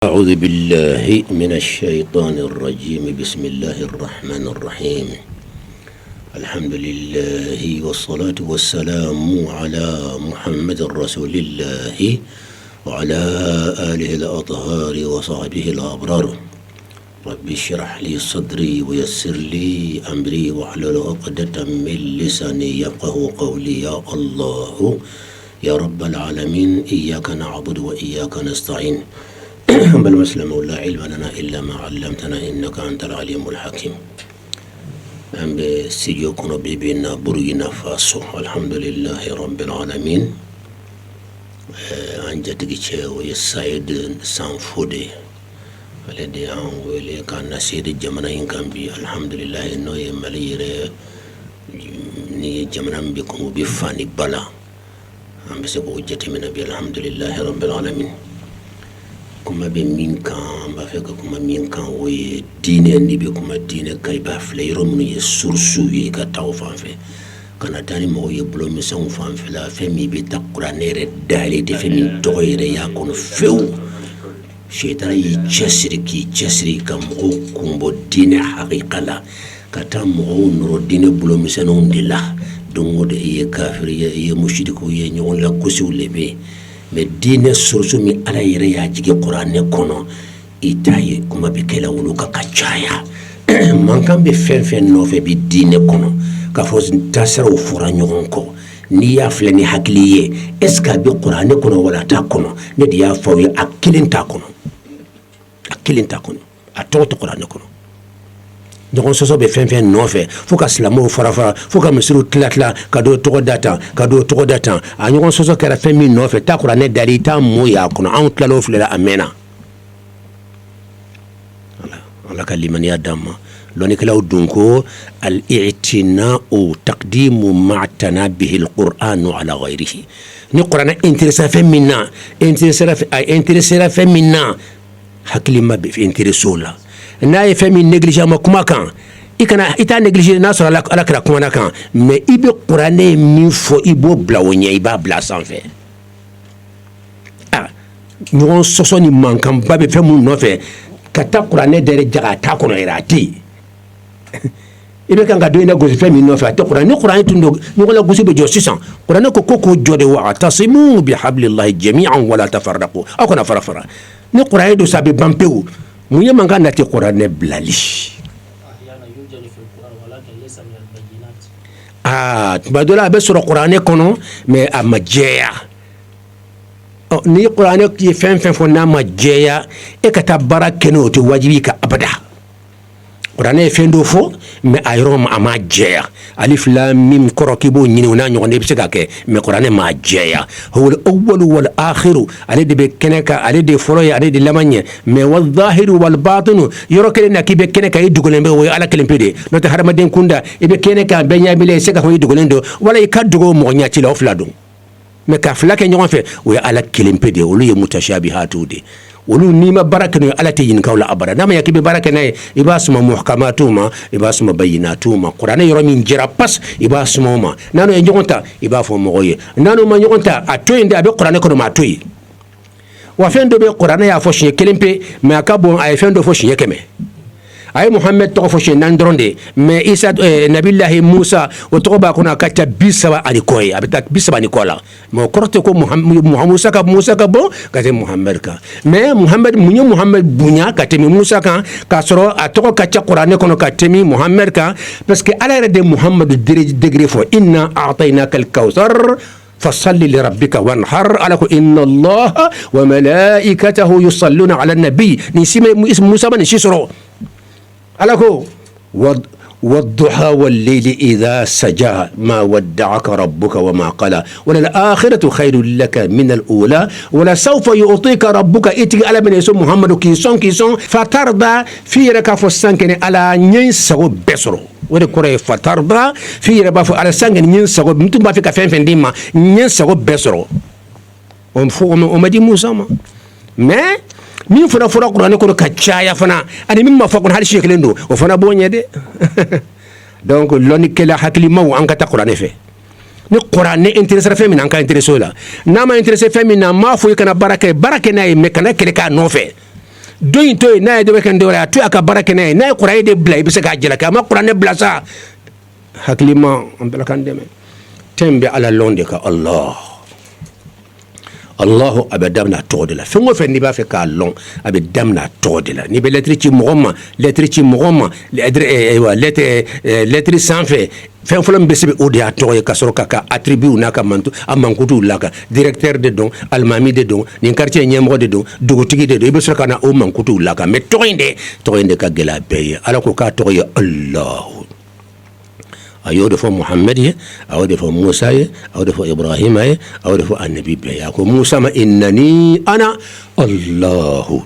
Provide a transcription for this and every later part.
أعوذ بالله من الشيطان الرجيم بسم الله الرحمن الرحيم الحمد لله والصلاة والسلام على محمد رسول الله وعلى آله الأطهار وصحبه الأبرار رب اشرح لي صدري ويسر لي أمري واحلل عقدة من لساني يفقه قولي يا الله يا رب العالمين إياك نعبد وإياك نستعين بل مسلم لا علم لنا إلا ما علمتنا إنك أنت العليم الحكيم أم بسيجو كنو بيبينا برغينا فاسو الحمد لله رب العالمين أنجتك ويسعيد سانفودي الذي أنولي كان نسيد الجمنا كان بي الحمد لله إنه يملير ني جمنا بكم بفاني بلا أم بسيبو جتي من أبي الحمد لله رب العالمين kuma be min kan ba fe ka kuma min kan o ye diine ni be kuma diine kay ba fle yoro mun ye sursu ye ka taw fan fe kana tani mo ye blo mi san fan fe la fe mi be ta qur'anere dali de fe min to yere ya kono few shaytan yi chesri kam o kumbo diine haqiqala kata mo no diine blo mi san on de la dongo de ye kafir ye mushriku ye nyon la kusul lebe mais dine sursu mi ala yere ya jige qur'ane kono itaye kuma be kela wulu ka kachaya man kan be fen no fe bi dine kono ka fo tasara fura nyon ko ni ya fleni hakliye eska be qur'ane kono wala ta kono ne dia fo ya akilin ta kono a to qur'ane kono donc soso be fen no fe fo ka slamo fara fo ka misiru tlatla ka do to data a nyon soso kera fen mi no fe ta qur'ane dali ta mo ya kono an tlalo flela amena ala kalimani adama loni kala dunko al-i'tina'u taqdimu ma'tana bihi al-qur'an ala ghayrihi ni qur'ana interesa fen minna hakli ma be interesola na ye fami négliger ma kuma kan ita négliger na sura ala kra kuma kan mais ibe qur'ane mi fo ibo blawnya iba bla sans fait non soso ni mankan babe femu no fe kata qur'ane dere jaga ta kono irati ibe kan ga do ina gosi fami no fe ta qur'ane tundo ni wala gosi be jo 600 qur'ane ko jode wa tasimu bihablillahi jami'an wala tafarraqu akona farafara ni qur'ane do sabe bampeu muye manga nati qur'ane blali badola be sur qur'ane kono mais a majeya ni qur'ane ki fen fo na majeya e kata barakeno to wajibi ka abada qur'ane fendo fo mais ayrom amajeya alif lam mim korokibo nyini wona nyone be segake mais qur'ane majeya huwa al-awwal wal akhir ale de be keneka ale de folo ya ale de lamanye mais wal zahir wal batin yorokele na kibe keneka yidugolen be wo ala kelempede no ta haramaden kunda ibe keneka be nyabile sega ko yidugolen do wala ikadugo mo nyati la oflado mais ka flake nyon fe wo ala kelempede wo ye mutashabihatu de wolu nima barakano ala te yin kawla abara nama yakibe barakana ibasuma muhkamatuma ibasuma bayinatuma qur'ana yoro min jira pas ibasuma ma nano e njonta ibafo moye nano ma njonta atoyinde abe qur'ana kono ma toyi wa fendo be qur'ana ya fo shinye kelimpe ma akabo ay fendo fo shinye keme ay muhammad to fo shinye nandronde mais isa nabillahi musa o to ba kuna kata bisaba ali koy abita bisaba ni kola mo korte ko musa ka bon kate muhammad ka mais muhammad bunya kate musa ka soro atoko kacha qur'ane kono kate muhammad ka parce que ala de muhammad degré fo inna a'tainaka al-kautsar فصل لربك وانحر على إن الله وملائكته يصلون على النبي نسيم اسم موسى من شسرو على والضحى والليل إذا سجى ما ودعك ربك وما قلى وللآخرة خير لك من الأولى ولسوف يعطيك ربك إتي على من يسمى محمد كيسون فترضى في ركاف السنكن على نينسو بسرو ولكوري فترضى في ركاف على السنكن نينسو متم بافيك فين ديما نينسو بسرو ومدي موسى ما min fana qur'ane ko ka chaya fana ani min ma fa kon hal shekelendo o fana bonye de donc loni kala hakli maw an ka ta qur'ane fe ni qur'ane intéressé fe min an ka intéressé la na ma intéressé fe min na ma fo kana barake na me kana kele ka no fe do in to na de kan do la to aka baraka na na qur'an de blay bi se ka jela ka ma qur'an ne blasa haklima on bela kan deme tembe ala londe ka Allahu abadamna todela fengo fe ni ba fe ka long abadamna todela ni be lettre ci mogoma lettre sans fait fen folam be sebe odi atoye ka soro ka attribut na ka mantu amankutu laka directeur de don almami de don ni quartier nyemro de don dugutigi de don be soro kana o mankutu laka mais toinde ka gela beye ala ko ka toye Allah ayo defo Muhammad ye ayo defo Musa ye ayo defo Ibrahim ye ayo defo annabi be ya ko Musa ma innani ana Allahu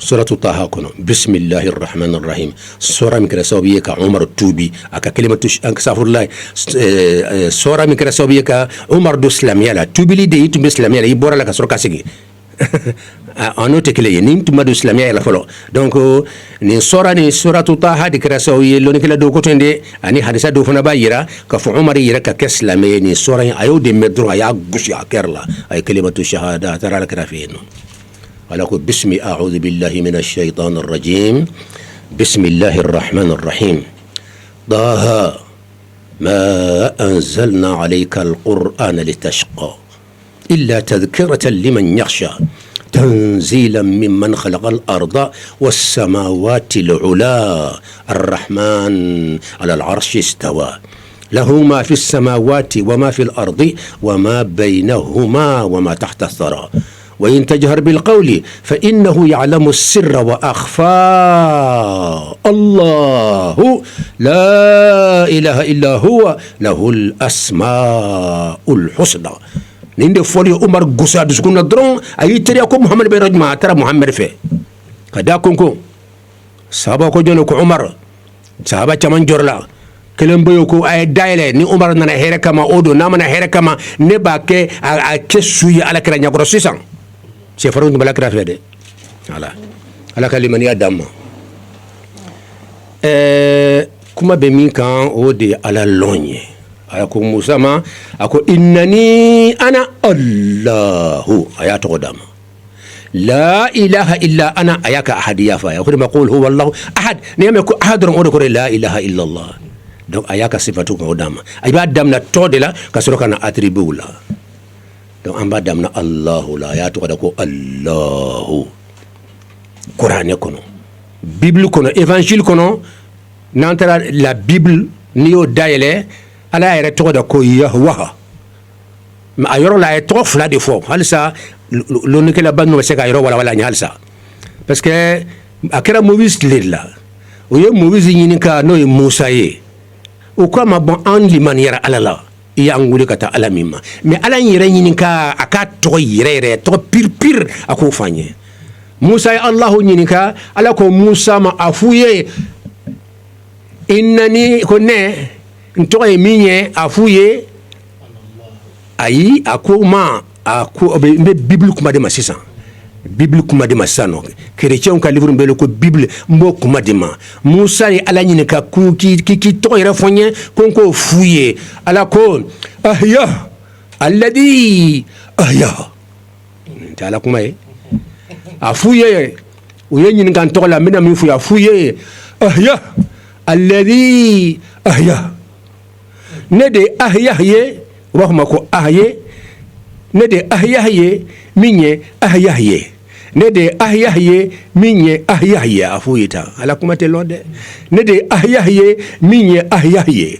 suratu taha kono bismillahir rahmanir rahim sura min kala sawiye ka Umar tubi aka kalimatu ankasafurlah sura min kala sawiye ka Umar do islamiyala tubili de yitu islamiyala yibora la ka sura kasigi en autre que les nim tuma do islamia la folo donc ni suratu taha de krasa o yelo ni kala do ko tende ani hadisa do fana ba yira ka fu Umar yira ka islamia ni sura ayo de medro ya gushi akerla ay kalimatu shahada tara la krafino wala ko bismi a'udhu billahi minash shaitanir rajim bismillahir rahmanir rahim daha ma anzalna alayka alqur'ana litashqa إلا تذكرة لمن يخشى تنزيلا ممن خلق الأرض والسماوات العلا الرحمن على العرش استوى له ما في السماوات وما في الأرض وما بينهما وما تحت الثرى وإن تجهر بالقول فإنه يعلم السر وأخفى الله لا إله إلا هو له الأسماء الحسنى ninde foli Umar gusa duskuna dron ayi teriya ko Muhammad be rajma tara Muhammad fe kada konko sahaba ko jono ko Umar sahaba chaman jorla kelen boyo ko ay daile ni Umar nana here kama odo na mana here kama ne ba ke a ke suyi ala kra nyagro sisan se faru bala kra fe de ala kalimani adam kuma be min kan o de ala lonye ako Musa ma ako innani ana Allahu ayatu qadama la ilaha illa ana ayaka ahadiya fa yaqul ma qul huwa Allah ahad niyame ko ahadun o ko la ilaha illa Allah donc ayaka sifatu ko dama ay ba damna todela ka soro kana attribut la donc amba damna Allahu la ayatu qada ko Allahu Qur'an kono Bible kono évangile kono nantara la Bible niyo dayele ala yɛrɛ tɔgɔ da ko Yahwa mais a yɔrɔ la a ye tɔgɔ fila de fɔ halisa lonikɛla ba bɛ se ka yɔrɔ walawala ɲɛ halisa parce que a kɛra Moïse tile de la o ye Moïse ɲini ka n'o ye Musa ye o ko a ma bɔn an limaniyara ala la i y'an wele ka taa ala min ma mais ala in yɛrɛ ɲini ka a ka tɔgɔ yɛrɛ tɔgɔ piripiri a k'o f'an ye Musa ye Alahu ɲini ka ala ko Musa ma a f'u ye innani ko ne ntoka ye minye afuye ayi akoma ako be Bible kuma de masisa Bible kuma de masano chrétien ka livre mbele ko Bible mbo kuma de ma Musa ye ala nyine ka ku ki to yere fonye konko fuye ala ko ahya alladhi ahya tala kuma ye afuye uye nyine kan to la mina mi fuya fuye ahya alladhi ahya ne de ahyaye waxuma ko ahye ne de ahyaye minye ahyaye ne de ahyaye minye ahyaye afuyita ala kuma te lode ne de ahyaye minye ahyaye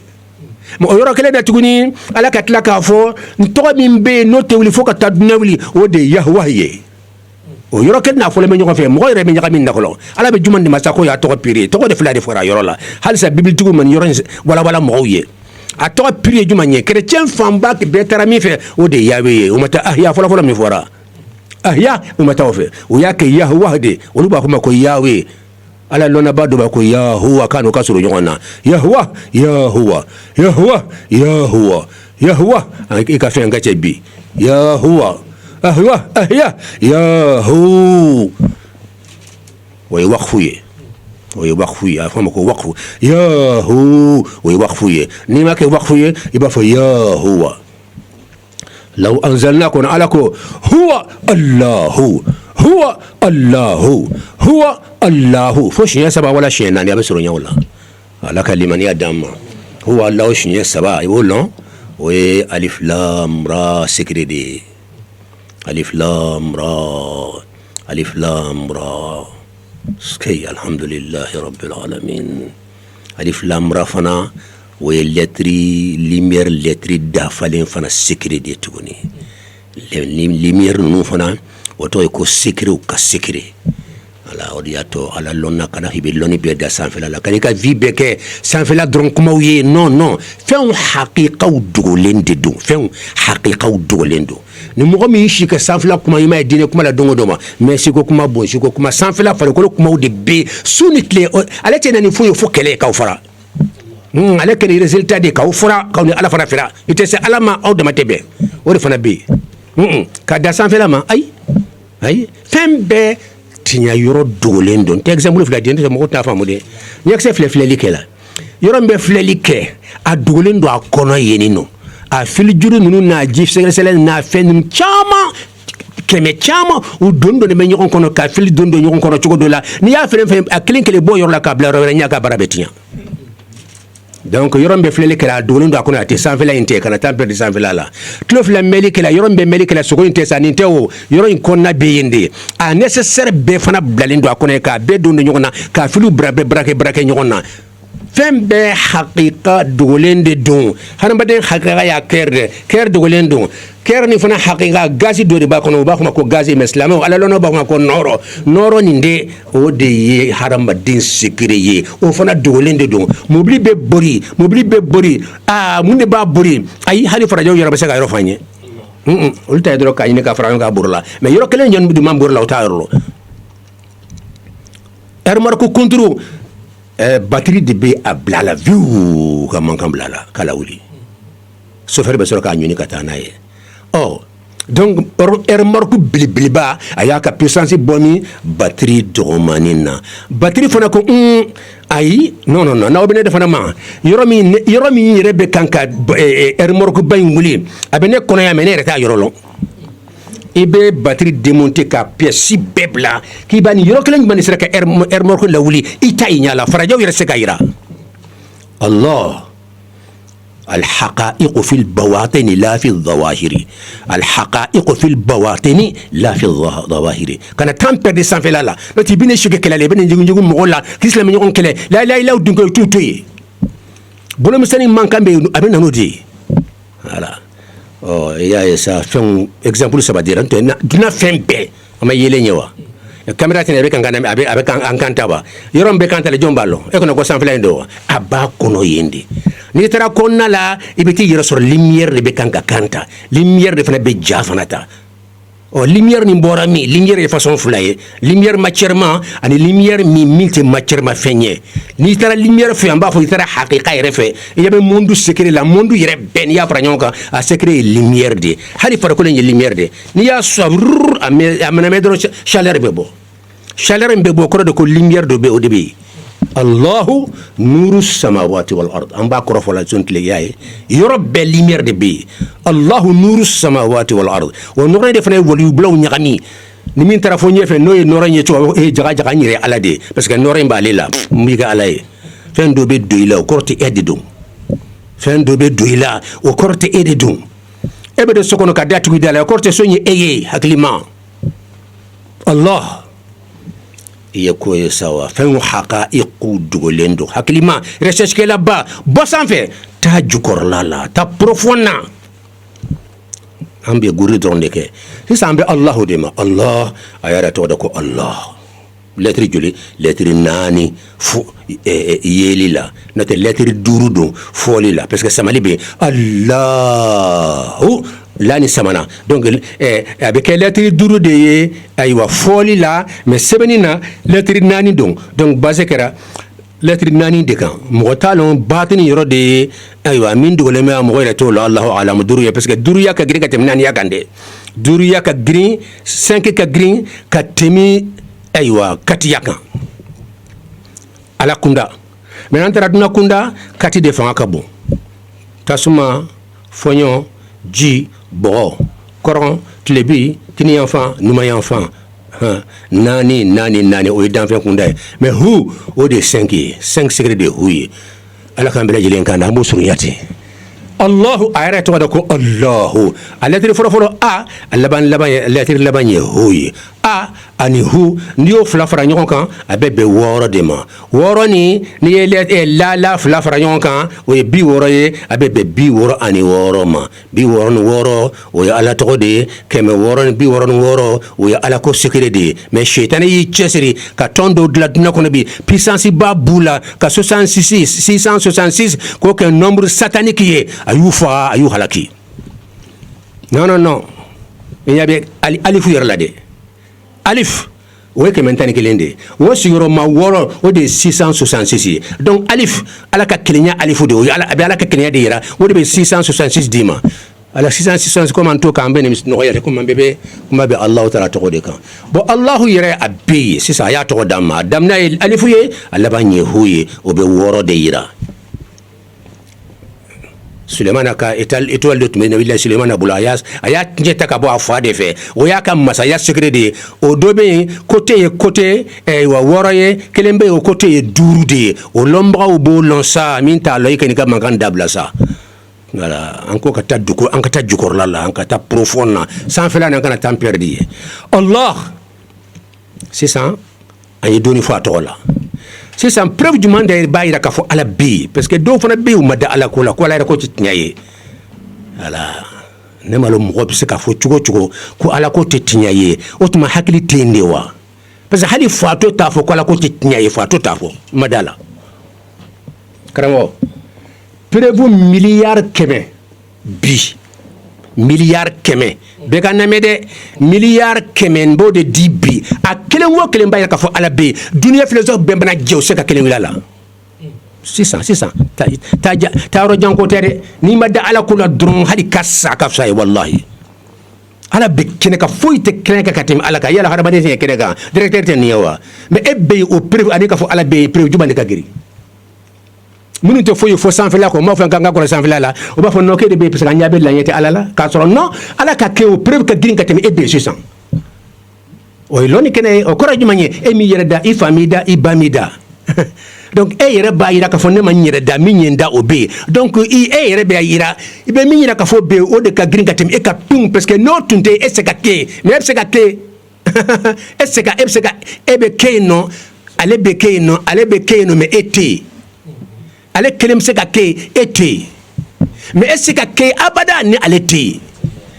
mo yoro kele da tuguni ala katla ka fo ntoga mimbe no te wuli fo ka taduna wuli o de yahwaye o yoro kele na fo le me nyoko fe mo yere me nyaka min nakolo ala be jumande masako ya to piri to de fla de fora yoro la halsa bibil tugu man yoro wala mo ye a tɔgɔ piri juma nye chrétien fanba ke betara mi fe o de yawe o mata ahya fola mi fora ahya o mata o fe o ya ke Yahwa de o ba kuma ko yawe ala lona ba do ba ko Yahwa kanu kasuru nyona Yahwa ka fe ngache bi Yahwa ahya Yahu ويوقفوه ويوقفوه أفهمك وقفه ياهو ويوقفوه نما كي وقفوه يبقى ياهو لو أنزلناكم علىكم هو الله huwa Allahu fo siɲɛ saba wala siɲɛ naani a bɛ sɔrɔ ɲɛw la ala ka limaniya d'an ma huwa Allahu siɲɛ saba i b'o lɔn o ye alif lam ra secret de ye alif lam ra skei alhamdulillahi rabbil alamin alif lam ra fana o ye lettre lumière lettre dafalen fana secret de ye tuguni lumière ninnu fana o tɔgɔ ye ko secret ka secret ala o de y'a to ala lɔnna kana i bɛ lɔnni bɛɛ da sanfɛla la kana i ka vie bɛɛ kɛ sanfɛla dɔrɔn kumaw ye non fɛnw hakikaw dogolen de don ni mɔgɔ min si ka sanfɛla kuma i ma ye diinɛ kuma la don o don ma mais siko kuma bon siko kuma sanfɛla farikolo kumaw de bɛ su ni tile ale tɛ na ni foyi ye fo kɛlɛ k'aw fara ale kɛlɛ résultat de k'aw fara k'aw ni ala fana fira i tɛ se ala ma aw dama tɛ bɛn o de fana bɛ yen ka da sanfɛla ma ayi fɛn bɛɛ tiɲɛ yɔrɔ dogolen don tɛ exemple fila di n tɛ mɔgɔw t'a faamu dɛ ɲɛkisɛ filɛli kɛ la yɔrɔ min bɛ filɛli kɛ a dogolen don a kɔnɔ yen nɔ a fili juru ninnu n'a ji sɛgɛsɛgɛli n'a fɛn ninnu caman kɛmɛ caman u don bɛ ɲɔgɔn kɔnɔ ka fili don ɲɔgɔn kɔnɔ cogo dɔ la n'i y'a fɛn a kelen bɔ yɔrɔ la k'a bila yɔrɔ wɛrɛ ɲɛ ka baara bɛ tiɲɛ donc yɔrɔ min bɛ filɛli kɛla a dogolen don a kɔnɔ a tɛ sanfɛla in tɛ kana taa pɛrɛdi sanfɛla la tulo fila mɛli kɛla yɔrɔ min bɛ mɛli kɛla sogo in tɛ sa nin tɛ o yɔrɔ in kɔnɔna bɛ yen de a nécessaire bɛɛ fana bilalen don a kɔnɔ k'a bɛɛ don ɲɔgɔn na k'a filiw barakɛ ɲɔgɔn na fɛn bɛɛ hakika dogolen de don hadamaden hakika y'a kɛr dogolen don kɛr nin fana hakika gazi dɔ de b'a kɔnɔ u b'a fɔ ma ko gazi mais silamɛw ala lɔnna b'a fɔ ma ko nɔɔrɔ nin de o de ye hadamaden secret ye o fana dogolen de don mobili bɛ bori mun de b'a bori ayi hali farajɛw yɛrɛ bɛ se ka yɔrɔ f'an ye olu ta ye dɔrɔn k'a ɲini k'a fara ɲɔgɔn kan boro la mais yɔrɔ kelen jɔnni dun man boro la o t'a yɔrɔ la remarque kunturu batterie de bɛ a bila la viu ka mankan bila la k'a la wuli chauffeur bɛ sɔrɔ k'a ɲini ka taa n'a ye donc remarque belebeleba a y'a ka puissance bɔ min batterie dɔgɔmanin na batterie fana ko ayi non n'aw bɛ ne de fana ma yɔrɔ min yɛrɛ bɛ kan ka remarque ba in wuli a bɛ ne kɔnɔ yan mais ne yɛrɛ t'a yɔrɔ lɔn i bɛ batterie démonter ka pièce bɛɛ bila k'i b'a ni yɔrɔ kelen jumɛn de sera ka remorque lawuli i ta ye ɲa la farajɛw yɛrɛ se ka yira Allah الحقائق في البواطن لا في الظواهر الحقائق في البواطن لا في الظواهر كان تامبر دي سانفلا لا لو تي بيني شوكي كلا لي بين نجو مغولا كيسلا مي نيون كلا لا لا لا دونك توتوي بولو مساني مانكامبي ابي نانو دي voilà ya ça fait un exemple ça va dire dina fembe ama yele nyewa caméra tene be kan abe kan kanta ba yorom be kanta le jombalo e kono ko sanfla ndo aba kono yende ni tara konna la ibiti yero sur lumière de be kan kanta lumière de fana be jafanata lumière ni mbora mi lumière de façon fulaye lumière matièrement ani lumière mi milti matièrement feñe ni tara lumière fe amba fo tara haqiqa yere fe yabe mondu secret la mondu yere ben ya pranyoka a secret lumière de hali fara ko le lumière de ni ya sabr amena medro chaleur bebo koro de ko lumière do be o debi Allahu nuru samawati wal ard amba koro fola zontle yaye yoro be lumière de be Allahu nuru samawati wal ard wo nore de fane woli blaw nyagami ni min tara fo nyefe noy nora nyeto jaga nyire ala de parce que nore mbale la mbiga ala e fen do be doila o korte edde dum fen do be doila o korte edde dum ebe de sokono ka datu dala o korte sonye eye haklima Allah iya ko sawa fen haqa'iqu dugolendo haklima recherche ke là-bas bosan fe ta jukor lala ta profonna ambe guri donde ke si ambe Allah de ma Allah ayara to da ko Allah lettre joli lettre nani fu yeli la note lettre duru do foli la parce que samali be Allah lani samana donc avec lettre duru de aywa foli la mais sebenina lettre nani donc base kera lettre nani de kan mo talon batini yoro de aywa min dugole me mo gore to Allah alam duru ya parce que duru ya ka gri ka temnani ya kande duru ya ka gri 5 ka gri ka temi aywa kati yakan ala kunda mais antara duna kunda kati de fanga ka bon tasuma fonyo ji bo koron tlebi tini enfant numa enfant nani o ye danfɛn kunda ye mais hu o de 5 ye 5 secret de hu ye ala k'an bɛɛ lajɛlen kan na an b'o surunya ten Allahu a yɛrɛ tɔgɔ da ko Allahu a lettre fɔlɔ a laban ye lettre laban ye hu ye a ani hu n'i y'o fila fara ɲɔgɔn kan a bɛ bɛn 6 de ma 6 n'i ye la fila fara ɲɔgɔn kan o ye 60 ye a bɛ bɛn 66 ma 66 o ye ala tɔgɔ de ye 666 o ye ala ko secret de ye mais shetani y'i cɛsiri ka tɔn dɔw dilan dunuya kɔnɔ bi puissance ba b'u la ka 666 k'o kɛ nombre satanique ye a y'u faga a y'u halaki non i ɲɛ bɛ alifu yɛrɛ la dɛ alif o ye 11 de o sigiyɔrɔma 6 o de ye 666 ye donc alif ala ka kelenya alifu de o a bɛ ala ka kelenya de yira o de bɛ 666 d'i ma ala 666 comme an to kan bɛ nin nɔgɔya de comme an bɛɛ bɛ Allahu taala tɔgɔ de kan bon Allahu yɛrɛ a bɛ yen sisan a y'a tɔgɔ d'a ma a daminɛ ye alifu ye a laban ye hu ye o bɛ 6 de yira Sulemana ka étoile de tun bɛ Nabila Sulemana bolo a y'a ɲɛ ta ka bɔ a fa de fɛ o y'a ka masaya secret de ye o dɔ bɛ yen côté ye côté wa 6 ye kelen bɛ yen o côté ye 5 de ye o lɔnbagaw b'o lɔn sa min t'a lɔn i ka n'i ka mankan dabila sa voilà an ko ka taa jukɔrɔla la an ka taa profond na sanfɛla na an kana taa perdre ye Allah sisan an ye dɔɔni fɔ a tɔgɔ la sisan preuve jumɛn de b'a jira k'a fɔ ala bɛ yen parce que dɔw fana bɛ yen u ma da ala ko la ko ala yɛrɛ ko tɛ tiɲɛ ye voilà ne ma dɔn mɔgɔ bɛ se k'a fɔ cogo o cogo ko ala ko tɛ tiɲɛ ye o tuma hakili tɛ yen de wa parce que hali fatɔ t'a fɔ ko ala ko tɛ tiɲɛ ye fatɔ t'a fɔ ma da la karamɔgɔ preuve miliyari 100 bi miliyari 100 bɛɛ ka namɛ dɛ miliyari 100 n b'o de di bi a kelen o kelen b'a jira k'a fɔ ala bɛ yen duniya philosophe bɛɛ bɛna jɛ o se ka kelen wili a la sisan taa yɔrɔ jan ko tɛ dɛ n'i ma da ala ko la dɔrɔn hali ka sa ka fisa ye walahi ala bɛ kɛnɛ kan foyi tɛ kɛnɛ kan ka tɛmɛ ala kan yala hadamaden tɛ kɛnɛ kan directeur tɛ nin ye wa mais e bɛ yen o preuve ani k'a fɔ ala bɛ yen preuve jumɛn de ka girin minnu tɛ foyi fɔ sanfɛla kɔ n b'a fɔ k'an ka kɔrɔ sanfɛla la o b'a fɔ non k'e de bɛ yen parce que an ɲɛ bɛ laɲɛ tɛ ala la k'a sɔrɔ non ala ka kɛ o preuve ka girin ka tɛmɛ e bɛ yen sisan o ye lɔnni kɛnɛ ye o kɔrɔ ye jumɛn ye e m'i yɛrɛ da i fa m'i da i ba m'i da donc e yɛrɛ b'a jira k'a fɔ ne ma n yɛrɛ da min ye n da o bɛ yen donc e yɛrɛ bɛ jira i bɛ min jira k'a fɔ bɛ yen o de ka girin ka tɛmɛ e ka tun parce que n'o tun tɛ e tɛ se ka kɛ mais e bɛ se ka kɛ e bɛ kɛ yen nɔ ale bɛ kɛ yen nɔ ale bɛ kɛ yen nɔ mais e tɛ yen ale kelen bɛ se ka kɛ e tɛ yen mais e se ka kɛ abada ni ale tɛ yen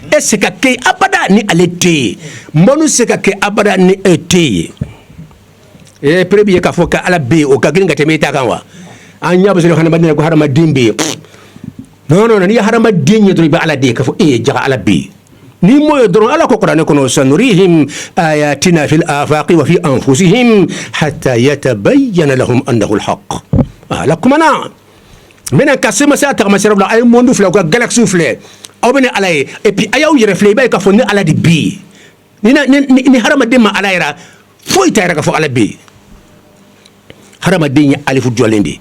e se ka kɛ abada ni ale tɛ yen mɔnu se ka kɛ abada ni e tɛ yen preuve ye k'a fɔ ko ala bɛ yen o ka girin ka tɛmɛ e ta kan wa an ɲɛ bɛ sɔrɔ hadamaden ko hadamaden bɛ yen non n'i ye hadamaden ye dɔrɔn i bɛ ala de ye k'a fɔ e ye jaga ala bɛ yen ni m'o ye dɔrɔn ala ko kuranɛ kɔnɔ sanurihim ayatina fil afaqi wa fi anfusihim hatta yatabayyana lahum annahu alhaq ala kumana mena ka se masa ta masira la ay mondu fle ko galaxy fle aw bene ala ye et puis ayaw yere fle bay ka fo ni ala di bi ni harama de ma ala yara fo ita yara ka fo ala bi harama de ni alif jolende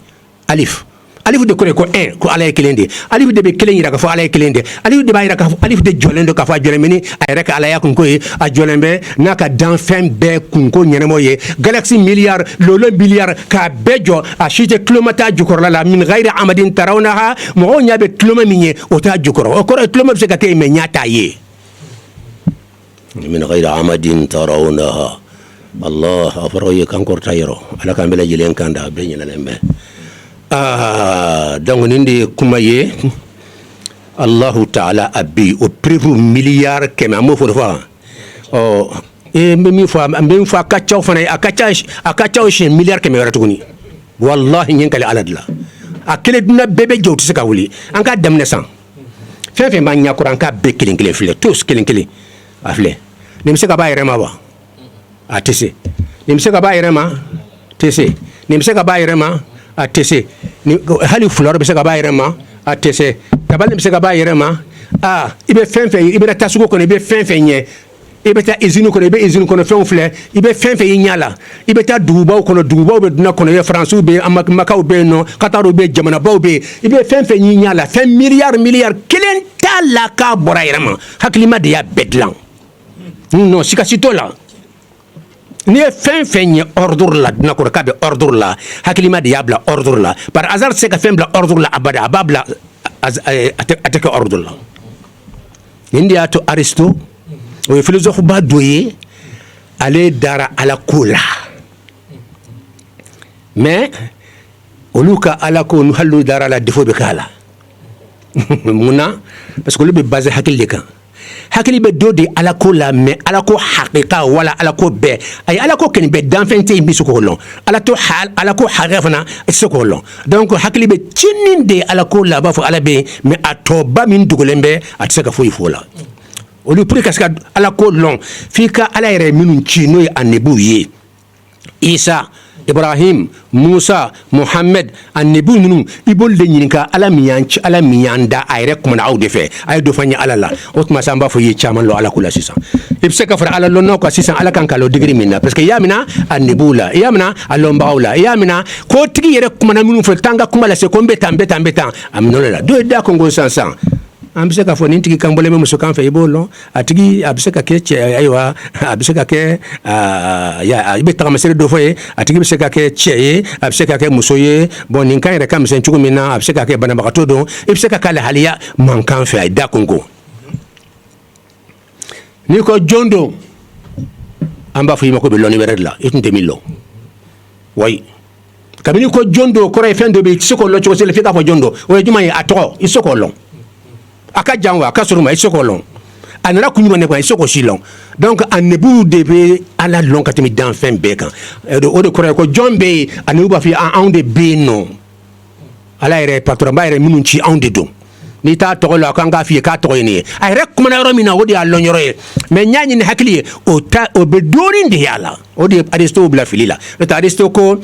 alif de ko 1 ko ala ye kelende alif de be kelen yira ka fo ala ye kelende alif de ba yira ka fo alif de jolende ka fo jolemeni ayra ka ala ya kun ko ye a jolembe na ka dan fem be kun ko nyenemo ye galaxy milliard lolo billiard ka bejo a shite kilomètre jukorla la min ghairi amadin tarawnaha mo nya be kilomètre minye o ta jukoro o ko kilomètre se ka ke me nyata ye min ghairi amadin tarawnaha Allah afro ye kan korta yero ala kan bela jilen kanda be nyina lembe donc nindi kuma ye Allahu ta'ala abi o prévu milliard kema mo fo fa mi fa ka chaw fana aka chaw shi milliard kema wara tuguni wallahi nyen kale aladla akele duna bebe jowti se ka wuli an ka damne san fe ma nya kuran ka be kilin fle tous kilin afle nim se ka ba yere ma ba atese nim se ka ba yere ma tese nim se ka ba yere ma atese ni hali fleur be se ka ba yere ma atese tabal be se ka ba yere ma ibe fenfe ibe ta sugo ko ibe fenfe nye ibe ta izinu ko ibe izinu ko fen fle ibe fenfe nyala ibe ta dubaw ko dubaw be duna ko ye france be amakaw be no qatar be jamana baw be ibe fenfe nyala fen milliard kelen ta la ka bora yere ma haklima de ya bedlan non sikasito la ni ye fɛn fɛn ye ordre la duna kɔrɔ k'a bɛ ordre la hakilima de y'a bila ordre la par hasard se ka fɛn bila ordre la abada a b'a bila a tɛ kɛ ordre la nin de y'a to Aristo o ye philosophe ba dɔ ye ale dara ala ko la mais olu ka ala ko nu halu dara la défaut bɛ k'a la mun na parce que olu bɛ basé hakili de kan hakili bɛ dɔ de ala ko la mais ala ko haqiqa wala ala ko bɛɛ ayi ala ko kɔni bɛɛ danfɛn tɛ yen bi se k'o lɔn ala ko haqiqa fana i tɛ se k'o lɔn donc hakili bɛ tiɲɛni de ala ko la a b'a fɔ ala bɛ yen mais a tɔba min dogolen bɛ a tɛ se ka foyi f'o la olu pour que ka se ka ala ko lɔn f'i ka ala yɛrɛ minnu ci n'o ye a nebuw ye Isa Ibrahim Musa Muhammad a nebuw ninnu i b'olu de ɲininka ala min y'an da a yɛrɛ kumana aw de fɛ a ye dɔ fɔ an ye ala la o tuma sa an b'a fɔ i ye caman lɔ ala ko la sisan i bɛ se ka fara ala lɔnnaw kan sisan ala kan ka lɔ digiri min na parce que i y'a minɛ a nebuw la i y'a minɛ a lɔnbagaw la i y'a minɛ ko tigi yɛrɛ kumana minnu fɛ t'an ka kuma lase ko n bɛ tan a minɛ la dɔ ye da kɔngo sisan an bɛ se k'a fɔ nin tigi kan bɔlen bɛ muso kan fɛ i b'o lɔn a tigi a bɛ se ka kɛ cɛ ayiwa a bɛ se ka kɛ i bɛ tagamasere dɔ fɔ ye a tigi bɛ se ka kɛ cɛ ye a bɛ se ka kɛ muso ye bon nin kan yɛrɛ ka misɛn cogo min na a bɛ se ka kɛ banabagatɔ don i bɛ se ka k'ale haliya mankan fɛ a ye da konko n'i ko jɔn don an b'a fɔ i ma ko bɛ lɔnni wɛrɛ de la i tun tɛ min lɔn wayi kabini ko jɔn don kɔrɔ ye fɛn dɔ bɛ yen i tɛ se k'o lɔn cogo si la f'i k'a fɔ jɔn don o ye jumɛn ye a tɔgɔ i tɛ se k'o lɔn a ka jan wa a ka sɔrɔ ma i tɛ se k'o lɔn a nana kun jumɛn de kan i tɛ se k'o si lɔn donc a nebuw de bɛ ala lɔn ka tɛmɛ danfɛn bɛɛ kan o de kɔrɔ ye ko jɔn bɛ yen a nebuw b'a fɔ anw de bɛ yen nɔ ala yɛrɛ patron ba yɛrɛ minnu ci anw de don n'i t'a tɔgɔ la k'an k'a f'i ye k'a tɔgɔ ye nin ye a yɛrɛ kumana yɔrɔ min na o de y'a lɔn yɔrɔ ye mais n y'a ɲini hakili ye o bɛ dɔɔnin de y'a la o de ye Aristo bila fili la n'o tɛ Aristo ko